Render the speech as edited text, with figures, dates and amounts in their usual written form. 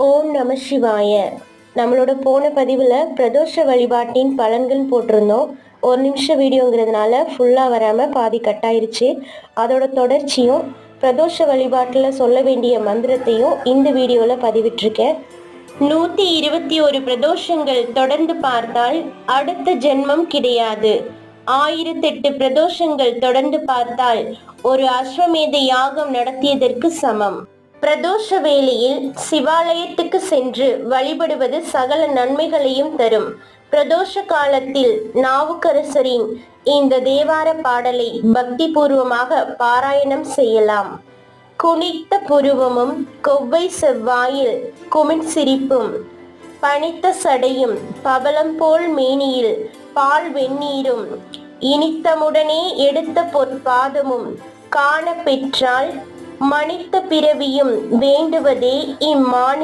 ஓம் நம சிவாய. நம்மளோட போன பதிவில் பிரதோஷ வழிபாட்டின் பலன்கள் போட்டிருந்தோம். ஒரு நிமிஷம் வீடியோங்கிறதுனால ஃபுல்லாக வராமல் பாதி கட்டாயிருச்சு. அதோட தொடர்ச்சியும் பிரதோஷ வழிபாட்டில் சொல்ல வேண்டிய மந்திரத்தையும் இந்த வீடியோவில் பதிவிட்டிருக்கேன். 121 பிரதோஷங்கள் தொடர்ந்து பார்த்தால் அடுத்த ஜென்மம் கிடையாது. 1008 பிரதோஷங்கள் தொடர்ந்து பார்த்தால் ஒரு அஸ்வமேத யாகம் நடத்தியதற்கு சமம். பிரதோஷ வேளையில் சிவாலயத்துக்கு சென்று வழிபடுவது சகல நன்மைகளையும் தரும். பிரதோஷ காலத்தில் நாவுக்கரசரின் இந்த தேவார பாடலை பக்தி பூர்வமாக பாராயணம் செய்யலாம். குனித்த புருவமும் கொவ்வை செவ்வாயில் குமிழ் சிரிப்பும் பனித்த சடையும் பவளம் போல் மேனியில் பால் வெந்நீரும் இனித்தமுடனே எடுத்த பொற்பாதமும் காண பெற்றால் மனித பிறவியும் வேண்டுவதே இம்மாநில